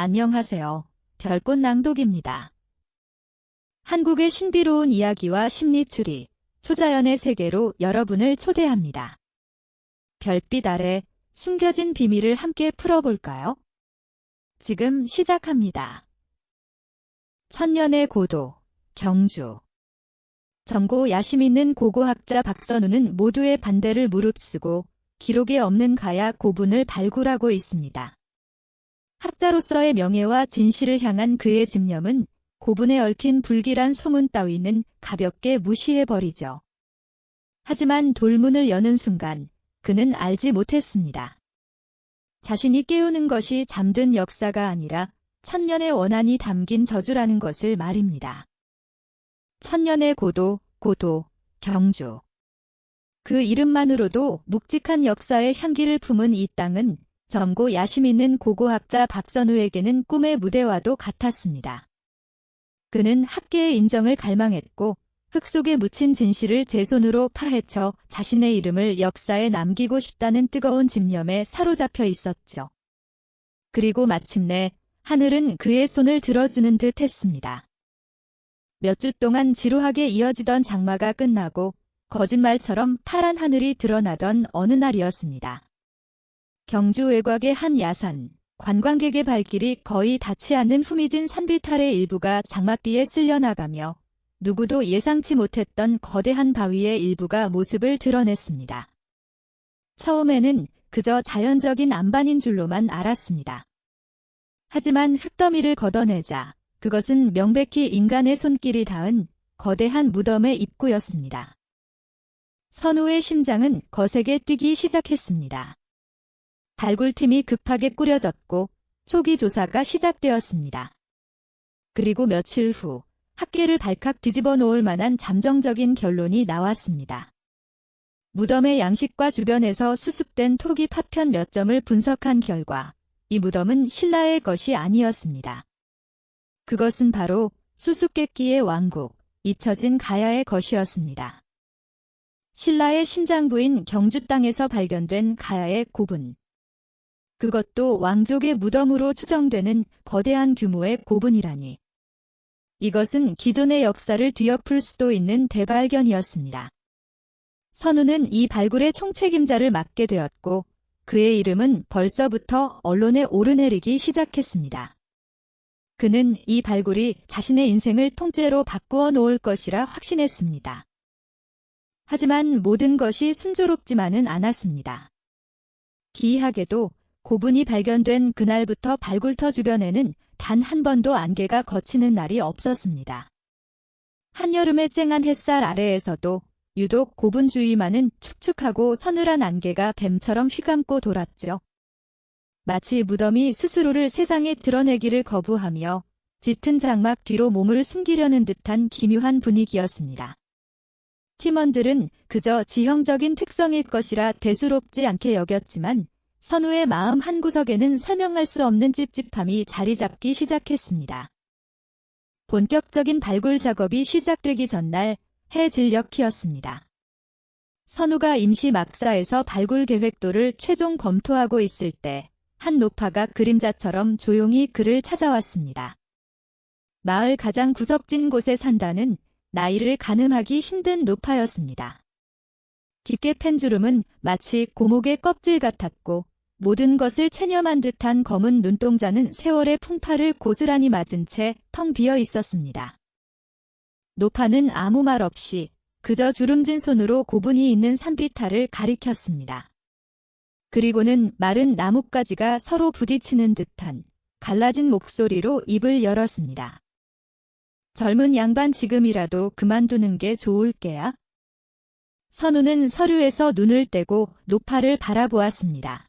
안녕하세요. 별꽃 낭독입니다. 한국의 신비로운 이야기와 심리추리, 초자연의 세계로 여러분을 초대합니다. 별빛 아래 숨겨진 비밀을 함께 풀어볼까요? 지금 시작합니다. 천년의 고도, 경주. 점고 야심 있는 고고학자 박선우는 모두의 반대를 무릅쓰고 기록에 없는 가야 고분을 발굴하고 있습니다. 학자로서의 명예와 진실을 향한 그의 집념은 고분에 얽힌 불길한 소문 따위는 가볍게 무시해버리죠. 하지만 돌문을 여는 순간 그는 알지 못했습니다. 자신이 깨우는 것이 잠든 역사가 아니라 천년의 원한이 담긴 저주라는 것을 말입니다. 천년의 고도, 경주. 그 이름만으로도 묵직한 역사의 향기를 품은 이 땅은 점고 야심 있는 고고학자 박선우에게는 꿈의 무대와도 같았습니다. 그는 학계의 인정을 갈망했고 흙 속에 묻힌 진실을 제 손으로 파헤쳐 자신의 이름을 역사에 남기고 싶다는 뜨거운 집념에 사로잡혀 있었죠. 그리고 마침내 하늘은 그의 손을 들어주는 듯 했습니다. 몇 주 동안 지루하게 이어지던 장마가 끝나고 거짓말처럼 파란 하늘이 드러나던 어느 날이었습니다. 경주 외곽의 한 야산, 관광객의 발길이 거의 닿지 않는 후미진 산비탈의 일부가 장맛비에 쓸려나가며 누구도 예상치 못했던 거대한 바위의 일부가 모습을 드러냈습니다. 처음에는 그저 자연적인 안반인 줄로만 알았습니다. 하지만 흙더미를 걷어내자 그것은 명백히 인간의 손길이 닿은 거대한 무덤의 입구였습니다. 선우의 심장은 거세게 뛰기 시작했습니다. 발굴팀이 급하게 꾸려졌고 초기 조사가 시작되었습니다. 그리고 며칠 후 학계를 발칵 뒤집어 놓을 만한 잠정적인 결론이 나왔습니다. 무덤의 양식과 주변에서 수습된 토기 파편 몇 점을 분석한 결과 이 무덤은 신라의 것이 아니었습니다. 그것은 바로 수수께끼의 왕국, 잊혀진 가야의 것이었습니다. 신라의 심장부인 경주 땅에서 발견된 가야의 고분. 그것도 왕족의 무덤으로 추정되는 거대한 규모의 고분이라니. 이것은 기존의 역사를 뒤엎을 수도 있는 대발견이었습니다. 선우는 이 발굴의 총책임자를 맡게 되었고 그의 이름은 벌써부터 언론에 오르내리기 시작했습니다. 그는 이 발굴이 자신의 인생을 통째로 바꾸어 놓을 것이라 확신했습니다. 하지만 모든 것이 순조롭지만은 않았습니다. 기이하게도 고분이 발견된 그날부터 발굴터 주변에는 단 한 번도 안개가 걷히는 날이 없었습니다. 한여름의 쨍한 햇살 아래에서도 유독 고분 주위만은 축축하고 서늘한 안개가 뱀처럼 휘감고 돌았죠. 마치 무덤이 스스로를 세상에 드러내기를 거부하며 짙은 장막 뒤로 몸을 숨기려는 듯한 기묘한 분위기였습니다. 팀원들은 그저 지형적인 특성일 것이라 대수롭지 않게 여겼지만 선우의 마음 한구석에는 설명할 수 없는 찝찝함이 자리 잡기 시작했습니다. 본격적인 발굴 작업이 시작되기 전날 해질녘이었습니다. 선우가 임시 막사에서 발굴 계획도를 최종 검토하고 있을 때 한 노파가 그림자처럼 조용히 그를 찾아왔습니다. 마을 가장 구석진 곳에 산다는 나이를 가늠하기 힘든 노파였습니다. 깊게 팬 주름은 마치 고목의 껍질 같았고 모든 것을 체념한 듯한 검은 눈동자는 세월의 풍파를 고스란히 맞은 채 텅 비어 있었습니다. 노파는 아무 말 없이 그저 주름진 손으로 고분이 있는 산비탈을 가리켰습니다. 그리고는 마른 나뭇가지가 서로 부딪히는 듯한 갈라진 목소리로 입을 열었습니다. 젊은 양반 지금이라도 그만두는 게 좋을 게야. 선우는 서류에서 눈을 떼고 노파를 바라보았습니다.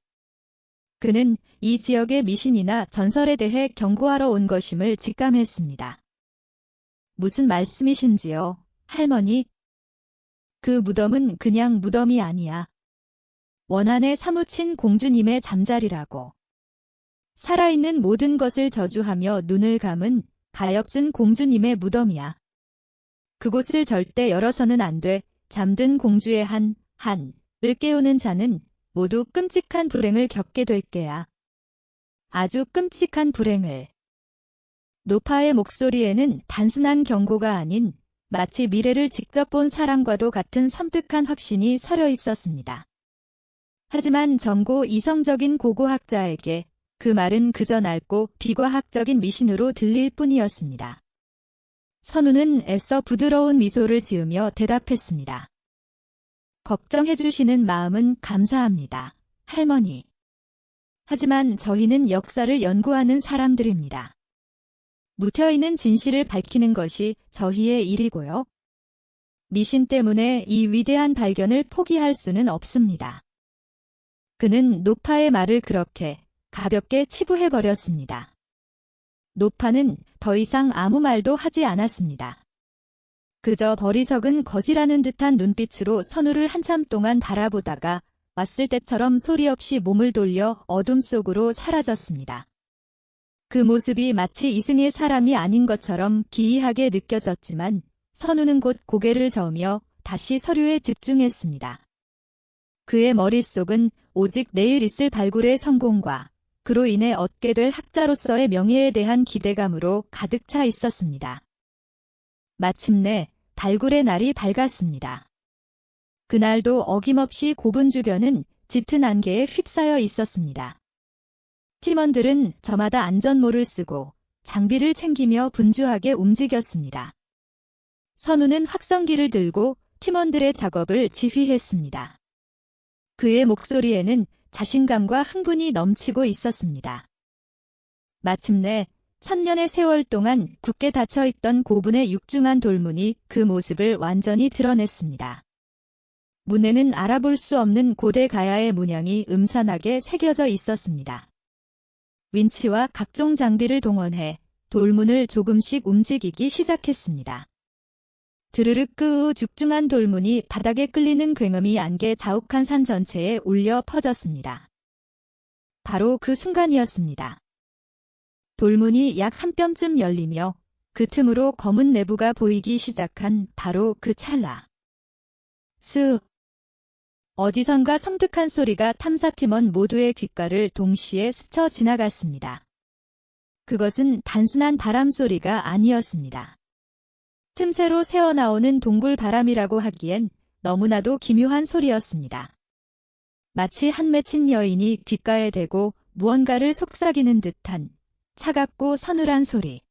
그는 이 지역의 미신이나 전설에 대해 경고하러 온 것임을 직감했습니다. 무슨 말씀이신지요, 할머니? 그 무덤은 그냥 무덤이 아니야. 원한에 사무친 공주님의 잠자리라고. 살아있는 모든 것을 저주하며 눈을 감은 가엾은 공주님의 무덤이야. 그곳을 절대 열어서는 안 돼. 잠든 공주의 한을 깨우는 자는 모두 끔찍한 불행을 겪게 될 게야. 아주 끔찍한 불행을. 노파의 목소리에는 단순한 경고가 아닌 마치 미래를 직접 본 사람과도 같은 섬뜩한 확신이 서려 있었습니다. 하지만 젊고 이성적인 고고학자에게 그 말은 그저 낡고 비과학적인 미신으로 들릴 뿐이었습니다. 선우는 애써 부드러운 미소를 지으며 대답했습니다. 걱정해주시는 마음은 감사합니다, 할머니. 하지만 저희는 역사를 연구하는 사람들입니다. 묻혀있는 진실을 밝히는 것이 저희의 일이고요. 미신 때문에 이 위대한 발견을 포기할 수는 없습니다. 그는 노파의 말을 그렇게 가볍게 치부해버렸습니다. 노파는 더 이상 아무 말도 하지 않았습니다. 그저 어리석은 거지라는 듯한 눈빛으로 선우를 한참 동안 바라보다가 왔을 때처럼 소리 없이 몸을 돌려 어둠 속으로 사라졌습니다. 그 모습이 마치 이승의 사람이 아닌 것처럼 기이하게 느껴졌지만 선우는 곧 고개를 저으며 다시 서류에 집중했습니다. 그의 머릿속은 오직 내일 있을 발굴의 성공과 그로 인해 얻게 될 학자로서의 명예에 대한 기대감으로 가득 차 있었습니다. 마침내 발굴의 날이 밝았습니다. 그날도 어김없이 고분 주변은 짙은 안개에 휩싸여 있었습니다. 팀원들은 저마다 안전모를 쓰고 장비를 챙기며 분주하게 움직였습니다. 선우는 확성기를 들고 팀원들의 작업을 지휘했습니다. 그의 목소리에는 자신감과 흥분이 넘치고 있었습니다. 마침내 1000년의 세월 동안 굳게 닫혀있던 고분의 육중한 돌문이 그 모습을 완전히 드러냈습니다. 문에는 알아볼 수 없는 고대 가야의 문양이 음산하게 새겨져 있었습니다. 윈치와 각종 장비를 동원해 돌문을 조금씩 움직이기 시작했습니다. 드르륵 끄으 죽중한 돌문이 바닥에 끌리는 굉음이 안개 자욱한 산 전체에 울려 퍼졌습니다. 바로 그 순간이었습니다. 돌문이 약 한 뼘쯤 열리며 그 틈으로 검은 내부가 보이기 시작한 바로 그 찰나. 스. 어디선가 섬뜩한 소리가 탐사팀원 모두의 귓가를 동시에 스쳐 지나갔습니다. 그것은 단순한 바람 소리가 아니었습니다. 틈새로 새어나오는 동굴 바람이라고 하기엔 너무나도 기묘한 소리였습니다. 마치 한 맺힌 여인이 귓가에 대고 무언가를 속삭이는 듯한 차갑고 서늘한 소리.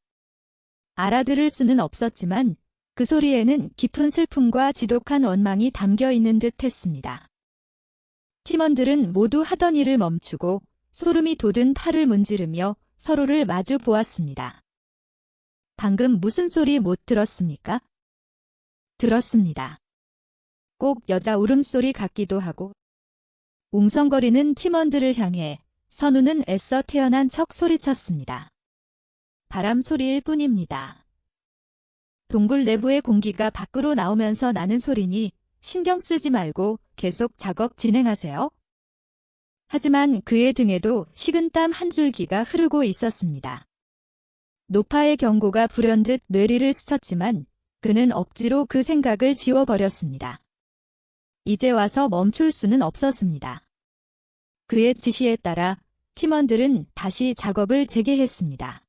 알아들을 수는 없었지만 그 소리에는 깊은 슬픔과 지독한 원망이 담겨 있는 듯 했습니다. 팀원들은 모두 하던 일을 멈추고 소름이 돋은 팔을 문지르며 서로를 마주 보았습니다. 방금 무슨 소리 못 들었습니까? 들었습니다. 꼭 여자 울음소리 같기도 하고. 웅성거리는 팀원들을 향해 선우는 애써 태어난 척 소리쳤습니다. 바람 소리일 뿐입니다. 동굴 내부의 공기가 밖으로 나오면서 나는 소리니 신경 쓰지 말고 계속 작업 진행하세요. 하지만 그의 등에도 식은땀 한 줄기가 흐르고 있었습니다. 노파의 경고가 불현듯 뇌리를 스쳤지만 그는 억지로 그 생각을 지워버렸습니다. 이제 와서 멈출 수는 없었습니다. 그의 지시에 따라 팀원들은 다시 작업을 재개했습니다.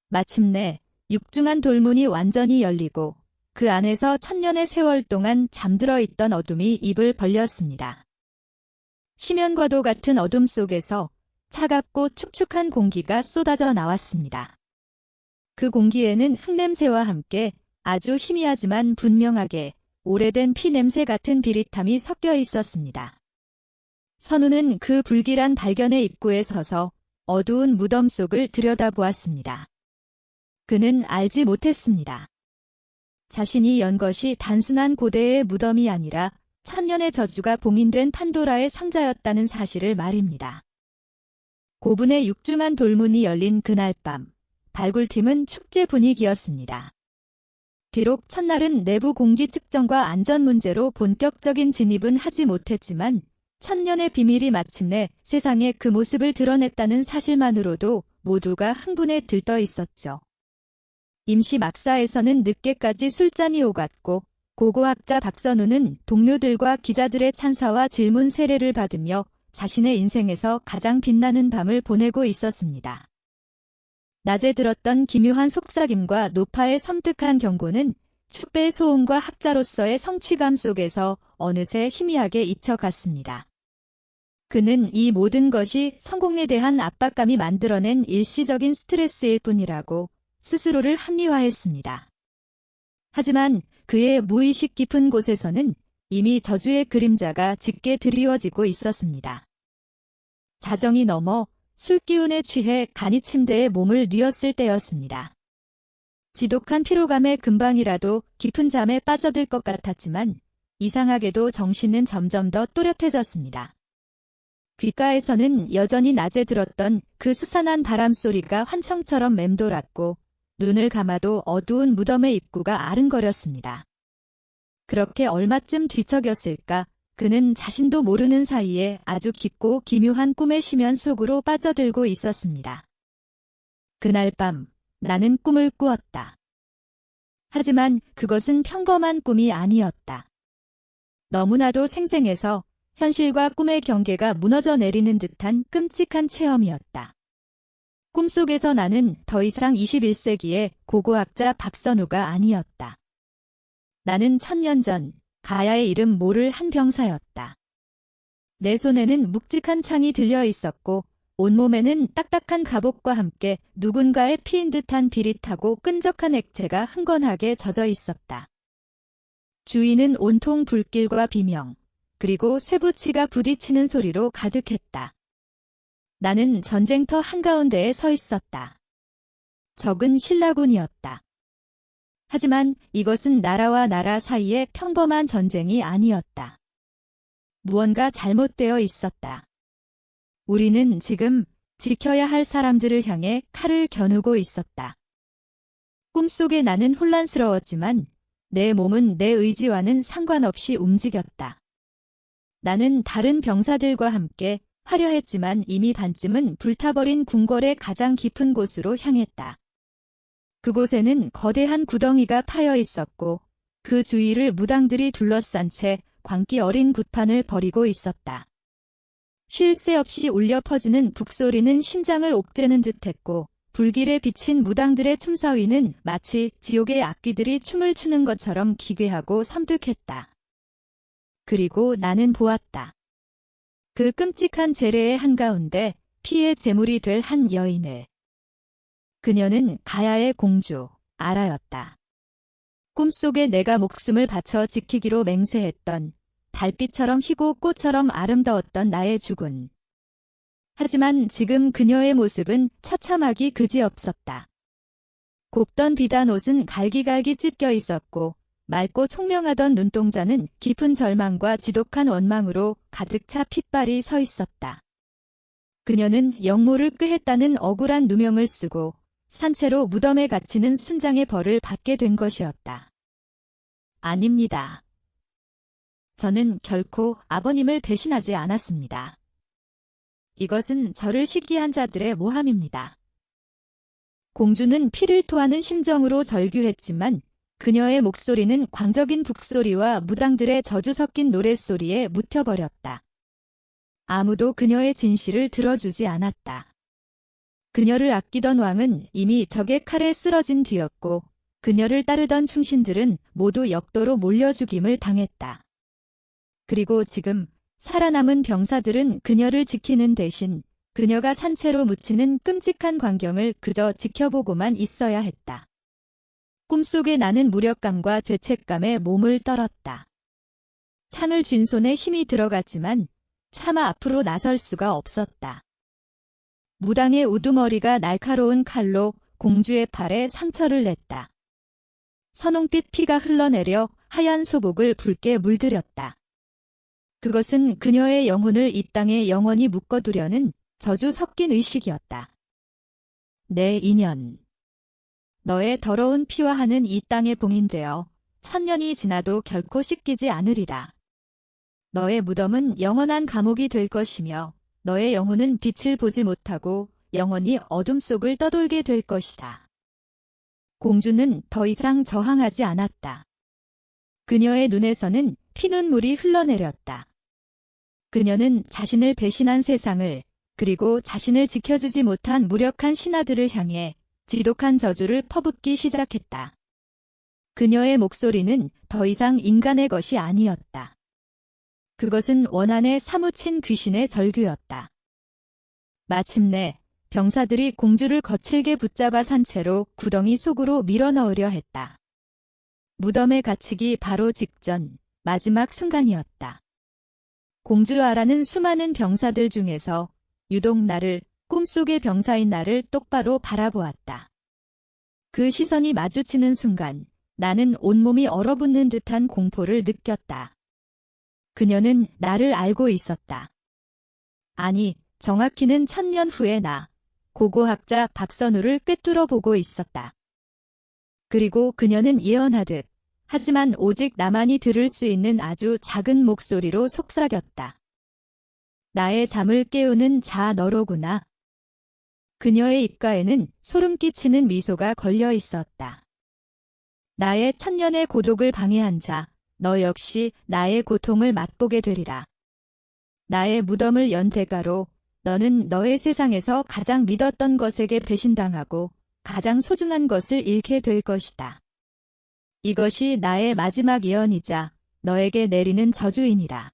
마침내 육중한 돌문이 완전히 열리고 그 안에서 1000년의 세월 동안 잠들어 있던 어둠이 입을 벌렸습니다. 심연과도 같은 어둠 속에서 차갑고 축축한 공기가 쏟아져 나왔습니다. 그 공기에는 흙냄새와 함께 아주 희미하지만 분명하게 오래된 피 냄새 같은 비릿함이 섞여 있었습니다. 선우는 그 불길한 발견의 입구에 서서 어두운 무덤 속을 들여다보았습니다. 그는 알지 못했습니다. 자신이 연 것이 단순한 고대의 무덤이 아니라 1000년의 저주가 봉인된 판도라의 상자였다는 사실을 말입니다. 고분의 육중한 돌문이 열린 그날 밤, 발굴팀은 축제 분위기였습니다. 비록 첫날은 내부 공기 측정과 안전 문제로 본격적인 진입은 하지 못했지만 1000년의 비밀이 마침내 세상에 그 모습을 드러냈다는 사실만으로도 모두가 흥분에 들떠 있었죠. 임시 막사에서는 늦게까지 술잔이 오갔고 고고학자 박선우는 동료들과 기자들의 찬사와 질문 세례를 받으며 자신의 인생에서 가장 빛나는 밤을 보내고 있었습니다. 낮에 들었던 기묘한 속삭임과 노파의 섬뜩한 경고는 축배의 소음과 학자로서의 성취감 속에서 어느새 희미하게 잊혀갔습니다. 그는 이 모든 것이 성공에 대한 압박감이 만들어낸 일시적인 스트레스일 뿐이라고 스스로를 합리화했습니다. 하지만 그의 무의식 깊은 곳에서는 이미 저주의 그림자가 짙게 드리워지고 있었습니다. 자정이 넘어 술기운에 취해 간이 침대에 몸을 뉘었을 때였습니다. 지독한 피로감에 금방이라도 깊은 잠에 빠져들 것 같았지만 이상하게도 정신은 점점 더 또렷해졌습니다. 귓가에서는 여전히 낮에 들었던 그 스산한 바람소리가 환청처럼 맴돌았고 눈을 감아도 어두운 무덤의 입구가 아른거렸습니다. 그렇게 얼마쯤 뒤척였을까 그는 자신도 모르는 사이에 아주 깊고 기묘한 꿈의 심연 속으로 빠져들고 있었습니다. 그날 밤 나는 꿈을 꾸었다. 하지만 그것은 평범한 꿈이 아니었다. 너무나도 생생해서 현실과 꿈의 경계가 무너져 내리는 듯한 끔찍한 체험이었다. 꿈속에서 나는 더 이상 21세기의 고고학자 박선우가 아니었다. 나는 1000년 전 가야의 이름 모를 한 병사였다. 내 손에는 묵직한 창이 들려 있었고 온몸에는 딱딱한 갑옷과 함께 누군가의 피인 듯한 비릿하고 끈적한 액체가 흥건하게 젖어 있었다. 주위는 온통 불길과 비명, 그리고 쇠붙이가 부딪히는 소리로 가득했다. 나는 전쟁터 한가운데에 서 있었다. 적은 신라군이었다. 하지만 이것은 나라와 나라 사이의 평범한 전쟁이 아니었다. 무언가 잘못되어 있었다. 우리는 지금 지켜야 할 사람들을 향해 칼을 겨누고 있었다. 꿈속에 나는 혼란스러웠지만 내 몸은 내 의지와는 상관없이 움직였다. 나는 다른 병사들과 함께 화려했지만 이미 반쯤은 불타버린 궁궐의 가장 깊은 곳으로 향했다. 그곳에는 거대한 구덩이가 파여 있었고 그 주위를 무당들이 둘러싼 채 광기 어린 굿판을 벌이고 있었다. 쉴 새 없이 울려 퍼지는 북소리는 심장을 옥죄는 듯했고 불길에 비친 무당들의 춤사위는 마치 지옥의 악귀들이 춤을 추는 것처럼 기괴하고 섬뜩했다. 그리고 나는 보았다. 그 끔찍한 재래의 한가운데 피의 제물이 될 한 여인을. 그녀는 가야의 공주, 아라였다. 꿈속에 내가 목숨을 바쳐 지키기로 맹세했던 달빛처럼 희고 꽃처럼 아름다웠던 나의 주군. 하지만 지금 그녀의 모습은 처참하기 그지없었다. 곱던 비단 옷은 갈기갈기 찢겨 있었고 맑고 총명하던 눈동자는 깊은 절망과 지독한 원망으로 가득 차 핏발이 서 있었다. 그녀는 영모를 꾀했다는 억울한 누명을 쓰고 산채로 무덤에 갇히는 순장의 벌을 받게 된 것이었다. 아닙니다. 저는 결코 아버님을 배신하지 않았습니다. 이것은 저를 시기한 자들의 모함입니다. 공주는 피를 토하는 심정으로 절규했지만 그녀의 목소리는 광적인 북소리와 무당들의 저주 섞인 노랫소리에 묻혀버렸다. 아무도 그녀의 진실을 들어주지 않았다. 그녀를 아끼던 왕은 이미 적의 칼에 쓰러진 뒤였고 그녀를 따르던 충신들은 모두 역도로 몰려 죽임을 당했다. 그리고 지금 살아남은 병사들은 그녀를 지키는 대신 그녀가 산채로 묻히는 끔찍한 광경을 그저 지켜보고만 있어야 했다. 꿈속에 나는 무력감과 죄책감에 몸을 떨었다. 창을 쥔 손에 힘이 들어갔지만 차마 앞으로 나설 수가 없었다. 무당의 우두머리가 날카로운 칼로 공주의 팔에 상처를 냈다. 선홍빛 피가 흘러내려 하얀 소복을 붉게 물들였다. 그것은 그녀의 영혼을 이 땅에 영원히 묶어두려는 저주 섞인 의식이었다. 내 인연. 너의 더러운 피와 하는 이 땅에 봉인되어 1000년이 지나도 결코 씻기지 않으리라. 너의 무덤은 영원한 감옥이 될 것이며 너의 영혼은 빛을 보지 못하고 영원히 어둠 속을 떠돌게 될 것이다. 공주는 더 이상 저항하지 않았다. 그녀의 눈에서는 피눈물이 흘러내렸다. 그녀는 자신을 배신한 세상을, 그리고 자신을 지켜주지 못한 무력한 신하들을 향해 지독한 저주를 퍼붓기 시작했다. 그녀의 목소리는 더 이상 인간의 것이 아니었다. 그것은 원한에 사무친 귀신의 절규였다. 마침내 병사들이 공주를 거칠게 붙잡아 산채로 구덩이 속으로 밀어넣으려 했다. 무덤에 갇히기 바로 직전 마지막 순간이었다. 공주 아라는 수많은 병사들 중에서 유독 나를, 꿈속의 병사인 나를 똑바로 바라보았다. 그 시선이 마주치는 순간 나는 온몸이 얼어붙는 듯한 공포를 느꼈다. 그녀는 나를 알고 있었다. 아니, 정확히는 1000년 후의 나, 고고학자 박선우를 꿰뚫어 보고 있었다. 그리고 그녀는 예언하듯, 하지만 오직 나만이 들을 수 있는 아주 작은 목소리로 속삭였다. 나의 잠을 깨우는 자 너로구나. 그녀의 입가에는 소름 끼치는 미소가 걸려 있었다. 나의 1000년의 고독을 방해한 자, 너 역시 나의 고통을 맛보게 되리라. 나의 무덤을 연 대가로 너는 너의 세상에서 가장 믿었던 것에게 배신당하고 가장 소중한 것을 잃게 될 것이다. 이것이 나의 마지막 예언이자 너에게 내리는 저주이니라.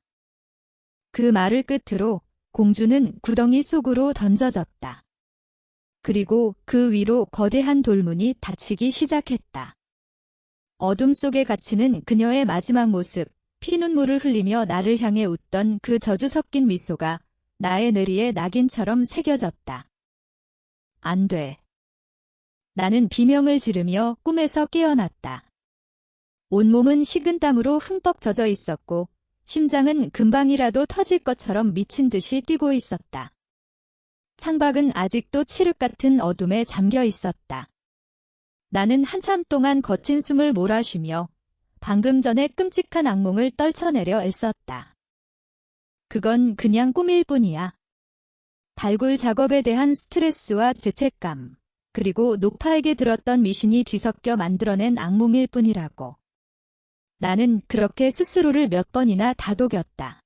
그 말을 끝으로 공주는 구덩이 속으로 던져졌다. 그리고 그 위로 거대한 돌문이 닫히기 시작했다. 어둠 속에 갇히는 그녀의 마지막 모습, 피눈물을 흘리며 나를 향해 웃던 그 저주 섞인 미소가 나의 뇌리에 낙인처럼 새겨졌다. 안 돼. 나는 비명을 지르며 꿈에서 깨어났다. 온몸은 식은땀으로 흠뻑 젖어 있었고 심장은 금방이라도 터질 것처럼 미친 듯이 뛰고 있었다. 창밖은 아직도 칠흑 같은 어둠에 잠겨 있었다. 나는 한참 동안 거친 숨을 몰아쉬며 방금 전에 끔찍한 악몽을 떨쳐내려 애썼다. 그건 그냥 꿈일 뿐이야. 발굴 작업에 대한 스트레스와 죄책감, 그리고 노파에게 들었던 미신이 뒤섞여 만들어낸 악몽일 뿐이라고. 나는 그렇게 스스로를 몇 번이나 다독였다.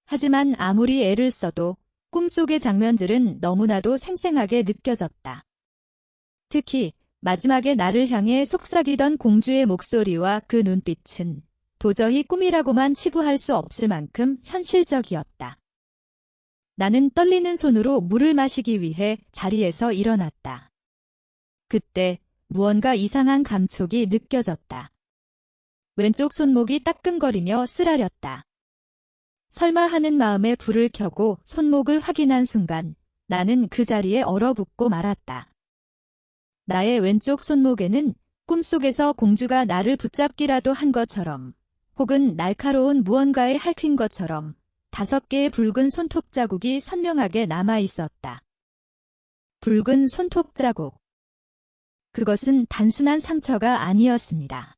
하지만 아무리 애를 써도 꿈속의 장면들은 너무나도 생생하게 느껴졌다. 특히 마지막에 나를 향해 속삭이던 공주의 목소리와 그 눈빛은 도저히 꿈이라고만 치부할 수 없을 만큼 현실적이었다. 나는 떨리는 손으로 물을 마시기 위해 자리에서 일어났다. 그때 무언가 이상한 감촉이 느껴졌다. 왼쪽 손목이 따끔거리며 쓰라렸다. 설마 하는 마음에 불을 켜고 손목을 확인한 순간 나는 그 자리에 얼어붙고 말았다. 나의 왼쪽 손목에는 꿈속에서 공주가 나를 붙잡기라도 한 것처럼 혹은 날카로운 무언가에 핥힌 것처럼 5개의 붉은 손톱 자국이 선명하게 남아 있었다. 붉은 손톱 자국. 그것은 단순한 상처가 아니었습니다.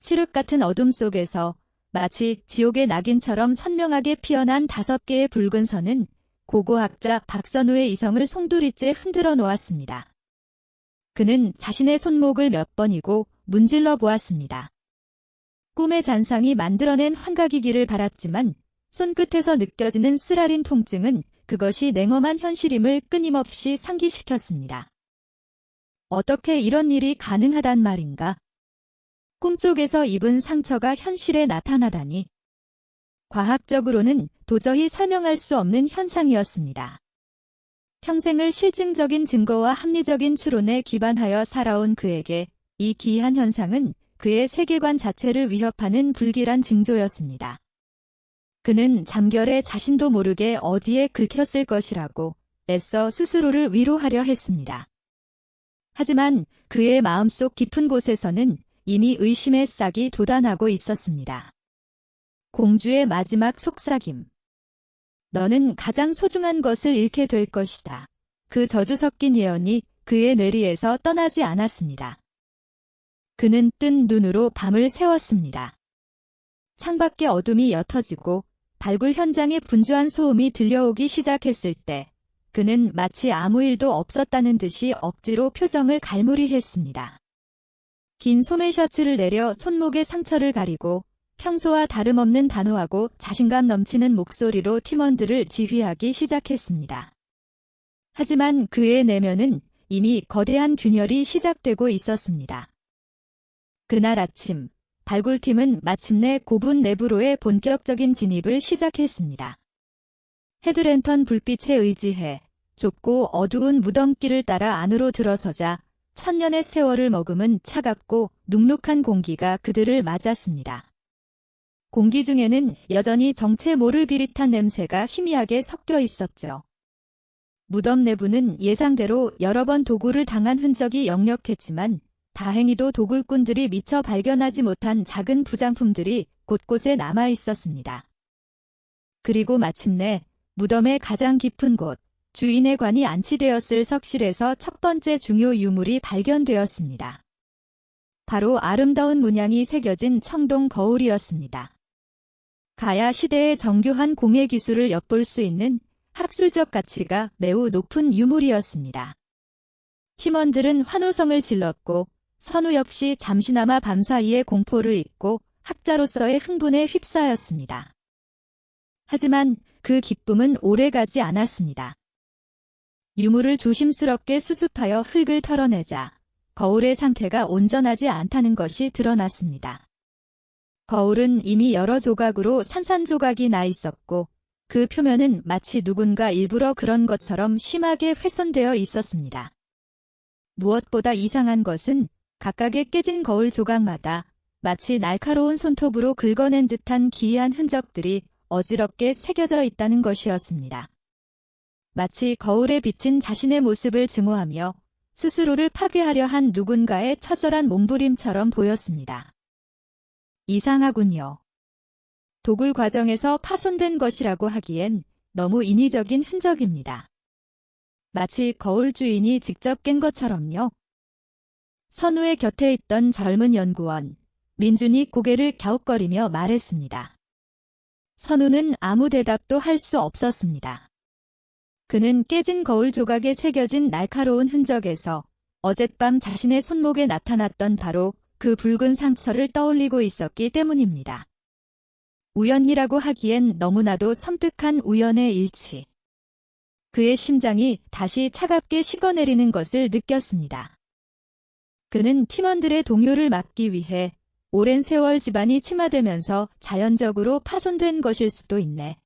칠흑 같은 어둠 속에서 마치 지옥의 낙인처럼 선명하게 피어난 5개의 붉은 선은 고고학자 박선우의 이성을 송두리째 흔들어 놓았습니다. 그는 자신의 손목을 몇 번이고 문질러 보았습니다. 꿈의 잔상이 만들어낸 환각이기를 바랐지만 손끝에서 느껴지는 쓰라린 통증은 그것이 냉엄한 현실임을 끊임없이 상기시켰습니다. 어떻게 이런 일이 가능하단 말인가? 꿈속에서 입은 상처가 현실에 나타나다니. 과학적으로는 도저히 설명할 수 없는 현상이었습니다. 평생을 실증적인 증거와 합리적인 추론에 기반하여 살아온 그에게 이 기이한 현상은 그의 세계관 자체를 위협하는 불길한 징조였습니다. 그는 잠결에 자신도 모르게 어디에 긁혔을 것이라고 애써 스스로를 위로하려 했습니다. 하지만 그의 마음속 깊은 곳에서는 이미 의심의 싹이 돋아나고 있었습니다. 공주의 마지막 속삭임. 너는 가장 소중한 것을 잃게 될 것이다. 그 저주 섞인 예언이 그의 뇌리에서 떠나지 않았습니다. 그는 뜬 눈으로 밤을 새웠습니다. 창밖의 어둠이 옅어지고 발굴 현장에 분주한 소음이 들려오기 시작했을 때 그는 마치 아무 일도 없었다는 듯이 억지로 표정을 갈무리했습니다. 긴 소매 셔츠를 내려 손목의 상처를 가리고 평소와 다름없는 단호하고 자신감 넘치는 목소리로 팀원들을 지휘하기 시작했습니다. 하지만 그의 내면은 이미 거대한 균열이 시작되고 있었습니다. 그날 아침, 발굴팀은 마침내 고분 내부로의 본격적인 진입을 시작했습니다. 헤드랜턴 불빛에 의지해 좁고 어두운 무덤길을 따라 안으로 들어서자 천년의 세월을 머금은 차갑고 눅눅한 공기가 그들을 맞았습니다. 공기 중에는 여전히 정체 모를 비릿한 냄새가 희미하게 섞여 있었죠. 무덤 내부는 예상대로 여러 번 도굴을 당한 흔적이 역력했지만 다행히도 도굴꾼들이 미처 발견하지 못한 작은 부장품들이 곳곳에 남아 있었습니다. 그리고 마침내 무덤의 가장 깊은 곳, 주인의 관이 안치되었을 석실에서 첫 번째 중요 유물이 발견되었습니다. 바로 아름다운 문양이 새겨진 청동 거울이었습니다. 가야 시대의 정교한 공예 기술을 엿볼 수 있는 학술적 가치가 매우 높은 유물이었습니다. 팀원들은 환호성을 질렀고 선우 역시 잠시나마 밤사이에 공포를 잊고 학자로서의 흥분에 휩싸였습니다. 하지만 그 기쁨은 오래가지 않았습니다. 유물을 조심스럽게 수습하여 흙을 털어내자 거울의 상태가 온전하지 않다는 것이 드러났습니다. 거울은 이미 여러 조각으로 산산조각이 나 있었고 그 표면은 마치 누군가 일부러 그런 것처럼 심하게 훼손되어 있었습니다. 무엇보다 이상한 것은 각각의 깨진 거울 조각마다 마치 날카로운 손톱으로 긁어낸 듯한 기이한 흔적들이 어지럽게 새겨져 있다는 것이었습니다. 마치 거울에 비친 자신의 모습을 증오하며 스스로를 파괴하려 한 누군가의 처절한 몸부림처럼 보였습니다. 이상하군요. 도굴 과정에서 파손된 것이라고 하기엔 너무 인위적인 흔적입니다. 마치 거울 주인이 직접 깬 것처럼요. 선우의 곁에 있던 젊은 연구원, 민준이 고개를 갸웃거리며 말했습니다. 선우는 아무 대답도 할 수 없었습니다. 그는 깨진 거울 조각에 새겨진 날카로운 흔적에서 어젯밤 자신의 손목에 나타났던 바로 그 붉은 상처를 떠올리고 있었기 때문입니다. 우연이라고 하기엔 너무나도 섬뜩한 우연의 일치. 그의 심장이 다시 차갑게 식어내리는 것을 느꼈습니다. 그는 팀원들의 동요를 막기 위해 오랜 세월 집안이 침하되면서 자연적으로 파손된 것일 수도 있네.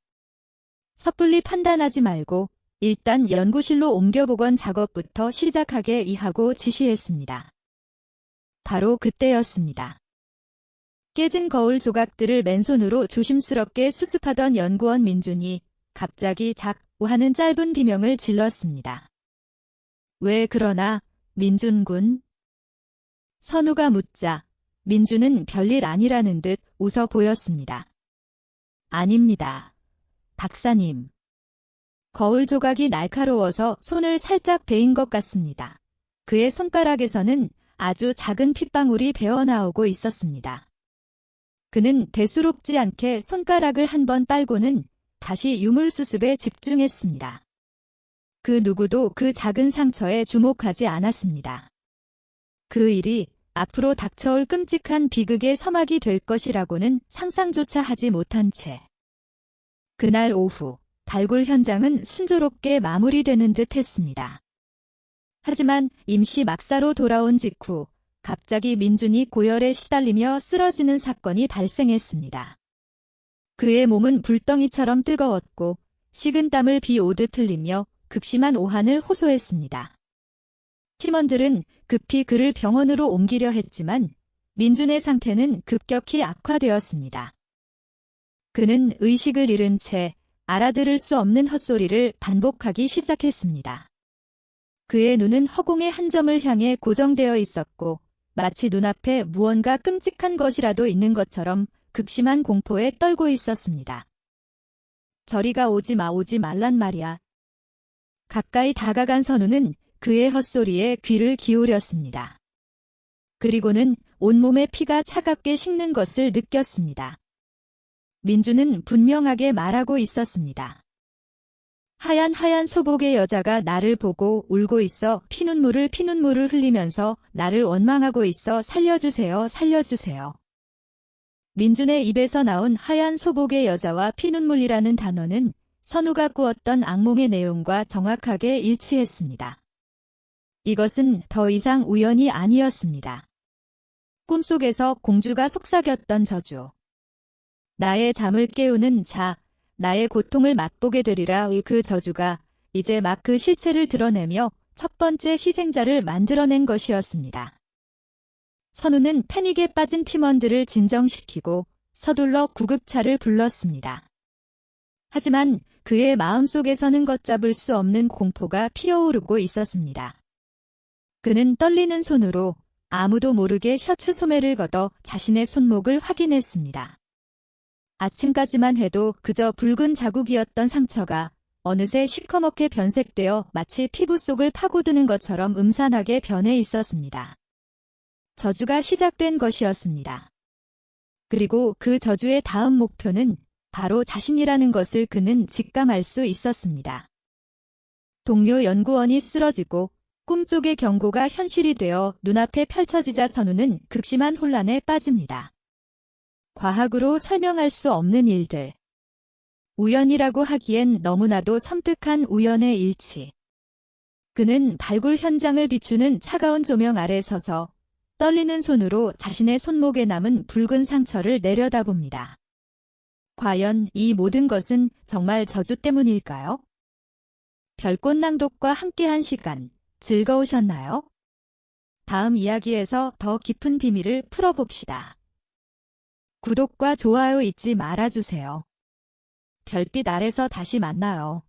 섣불리 판단하지 말고 일단 연구실로 옮겨보건 작업부터 시작하게 하고 지시했습니다. 바로 그때였습니다. 깨진 거울 조각들을 맨손으로 조심스럽게 수습하던 연구원 민준이 갑자기 작고 하는 짧은 비명을 질렀습니다. 왜 그러나, 민준군? 선우가 묻자 민준은 별일 아니라는 듯 웃어 보였습니다. 아닙니다. 박사님. 거울 조각이 날카로워서 손을 살짝 베인 것 같습니다. 그의 손가락에서는 아주 작은 핏방울이 배어나오고 있었습니다. 그는 대수롭지 않게 손가락을 한번 빨고는 다시 유물 수습에 집중했습니다. 그 누구도 그 작은 상처에 주목하지 않았습니다. 그 일이 앞으로 닥쳐올 끔찍한 비극의 서막이 될 것이라고는 상상조차 하지 못한 채. 그날 오후, 발굴 현장은 순조롭게 마무리되는 듯 했습니다. 하지만 임시 막사로 돌아온 직후 갑자기 민준이 고열에 시달리며 쓰러지는 사건이 발생했습니다. 그의 몸은 불덩이처럼 뜨거웠고 식은땀을 비오듯 흘리며 극심한 오한을 호소했습니다. 팀원들은 급히 그를 병원으로 옮기려 했지만 민준의 상태는 급격히 악화되었습니다. 그는 의식을 잃은 채 알아들을 수 없는 헛소리를 반복하기 시작했습니다. 그의 눈은 허공의 한 점을 향해 고정되어 있었고 마치 눈앞에 무언가 끔찍한 것이라도 있는 것처럼 극심한 공포에 떨고 있었습니다. 저리가 오지 말란 말이야. 가까이 다가간 선우는 그의 헛소리에 귀를 기울였습니다. 그리고는 온몸의 피가 차갑게 식는 것을 느꼈습니다. 민주는 분명하게 말하고 있었습니다. 하얀 소복의 여자가 나를 보고 울고 있어 피눈물을 흘리면서 나를 원망하고 있어 살려주세요. 민준의 입에서 나온 하얀 소복의 여자와 피눈물이라는 단어는 선우가 꾸었던 악몽의 내용과 정확하게 일치했습니다. 이것은 더 이상 우연이 아니었습니다. 꿈속에서 공주가 속삭였던 저주. 나의 잠을 깨우는 자, 나의 고통을 맛보게 되리라의 그 저주가 이제 막 그 실체를 드러내며 첫 번째 희생자를 만들어낸 것이었습니다. 선우는 패닉에 빠진 팀원들을 진정시키고 서둘러 구급차를 불렀습니다. 하지만 그의 마음속에서는 걷잡을 수 없는 공포가 피어오르고 있었습니다. 그는 떨리는 손으로 아무도 모르게 셔츠 소매를 걷어 자신의 손목을 확인했습니다. 아침까지만 해도 그저 붉은 자국이었던 상처가 어느새 시커멓게 변색되어 마치 피부 속을 파고드는 것처럼 음산하게 변해 있었습니다. 저주가 시작된 것이었습니다. 그리고 그 저주의 다음 목표는 바로 자신이라는 것을 그는 직감할 수 있었습니다. 동료 연구원이 쓰러지고 꿈속의 경고가 현실이 되어 눈앞에 펼쳐지자 선우는 극심한 혼란에 빠집니다. 과학으로 설명할 수 없는 일들. 우연이라고 하기엔 너무나도 섬뜩한 우연의 일치. 그는 발굴 현장을 비추는 차가운 조명 아래 서서 떨리는 손으로 자신의 손목에 남은 붉은 상처를 내려다봅니다. 과연 이 모든 것은 정말 저주 때문일까요? 별꽃 낭독과 함께한 시간 즐거우셨나요? 다음 이야기에서 더 깊은 비밀을 풀어봅시다. 구독과 좋아요 잊지 말아주세요. 별빛 아래서 다시 만나요.